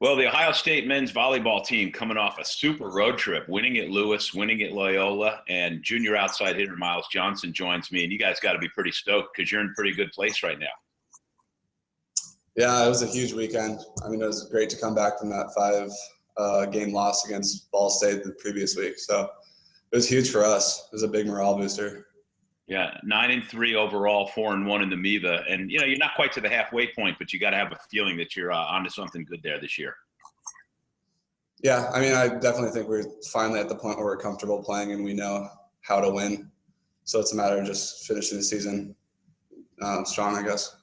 Well, the Ohio State men's volleyball team coming off a super road trip, winning at Lewis, winning at Loyola, and junior outside hitter Miles Johnson joins me. And you guys got to be pretty stoked because you're in a pretty good place right now. Yeah, it was a huge weekend. I mean, it was great to come back from that five-game loss against Ball State the previous week. So it was huge for us. It was a big morale booster. Yeah, 9-3 overall, 4-1 in the MIVA, and you're not quite to the halfway point, but you got to have a feeling that you're onto something good there this year. Yeah, I mean, I definitely think we're finally at the point where we're comfortable playing and we know how to win. So it's a matter of just finishing the season strong, I guess.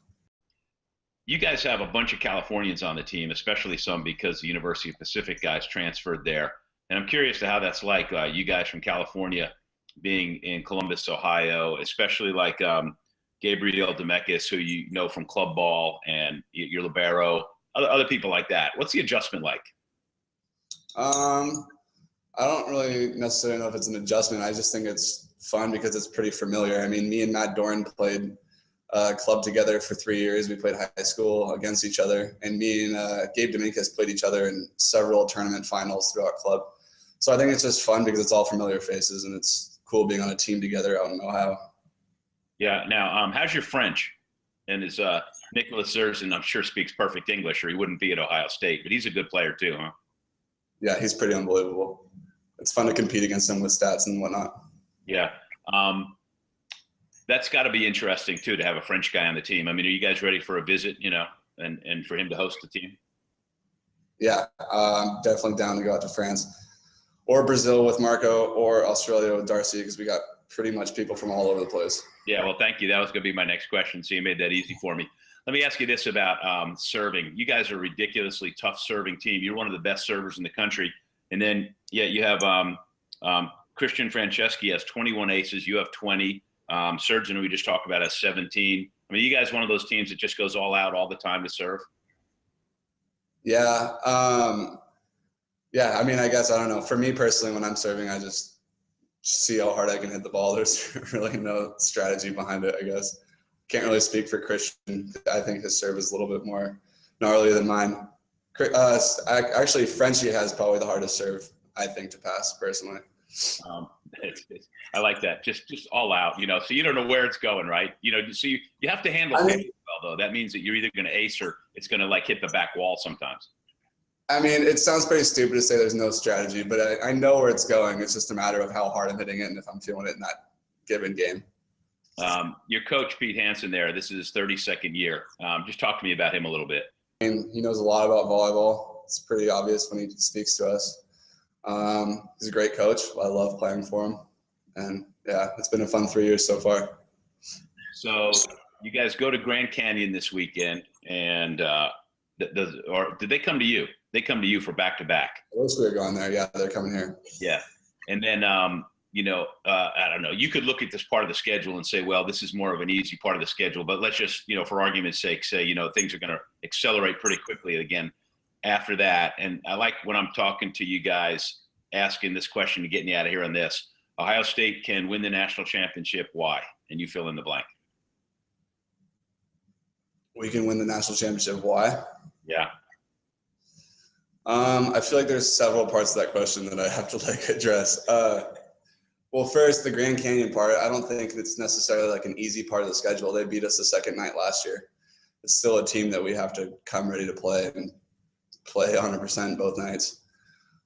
You guys have a bunch of Californians on the team, especially some because the University of Pacific guys transferred there, and I'm curious to how that's like. You guys from California being in Columbus, Ohio, especially like Gabriel Demekis, who you know from club ball, and your libero, other people like that. What's the adjustment like? I don't really necessarily know if it's an adjustment. I just think it's fun because it's pretty familiar. I mean, me and Matt Doran played club together for 3 years. We played high school against each other, and me and Gabe Demekis played each other in several tournament finals throughout club. So I think it's just fun because it's all familiar faces, and it's cool being on a team together out in Ohio. Yeah. Now, how's your French? And is Nicholas Zerzan, I'm sure, speaks perfect English, or he wouldn't be at Ohio State, but he's a good player too, huh? Yeah, he's pretty unbelievable. It's fun to compete against him with stats and whatnot. Yeah. That's got to be interesting too, to have a French guy on the team. I mean, are you guys ready for a visit, and for him to host the team? Yeah, I'm definitely down to go out to France or Brazil with Marco or Australia with Darcy because we got pretty much people from all over the place. Yeah, well, thank you. That was going to be my next question, so you made that easy for me. Let me ask you this about serving. You guys are a ridiculously tough serving team. You're one of the best servers in the country. And then, you have Christian Franceschi has 21 aces. You have 20. Sergeant, who we just talked about, has 17. I mean, you guys one of those teams that just goes all out all the time to serve? Yeah. Yeah, I mean, I guess, I don't know. For me personally, when I'm serving, I just see how hard I can hit the ball. There's really no strategy behind it, I guess. Can't really speak for Christian. I think his serve is a little bit more gnarly than mine. Actually, Frenchie has probably the hardest serve, I think, to pass, personally. I like that. Just all out, so you don't know where it's going, right? So you have to handle it well, though. That means that you're either going to ace or it's going to like hit the back wall sometimes. I mean, it sounds pretty stupid to say there's no strategy, but I know where it's going. It's just a matter of how hard I'm hitting it and if I'm feeling it in that given game. Your coach, Pete Hansen, this is his 32nd year. Just talk to me about him a little bit. I mean, he knows a lot about volleyball. It's pretty obvious when he speaks to us. He's a great coach. I love playing for him. And, yeah, it's been a fun 3 years so far. So you guys go to Grand Canyon this weekend, and did they come to you? They come to you for back-to-back. I wish we were going there. Yeah, they're coming here. Yeah. And then, I don't know, you could look at this part of the schedule and say, well, this is more of an easy part of the schedule, but let's just, for argument's sake, say, things are going to accelerate pretty quickly again after that. And I like when I'm talking to you guys, asking this question to get me out of here on this. Ohio State can win the national championship. Why? And you fill in the blank. We can win the national championship. Why? Yeah. I feel like there's several parts of that question that I have to address. Well, first, the Grand Canyon part, I don't think it's necessarily like an easy part of the schedule. They beat us the second night last year. It's still a team that we have to come ready to play and play 100% both nights.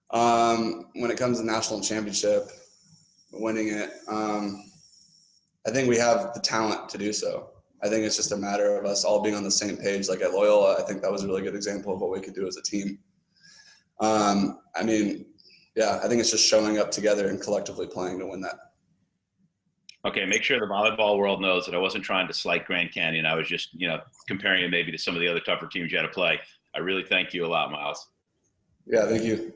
When it comes to national championship, winning it, I think we have the talent to do so. I think it's just a matter of us all being on the same page. Like at Loyola, I think that was a really good example of what we could do as a team. I mean, yeah, I think it's just showing up together and collectively playing to win that. Okay, make sure the volleyball world knows that I wasn't trying to slight Grand Canyon. I was just, comparing it maybe to some of the other tougher teams you had to play. I really thank you a lot, Miles. Yeah, thank you.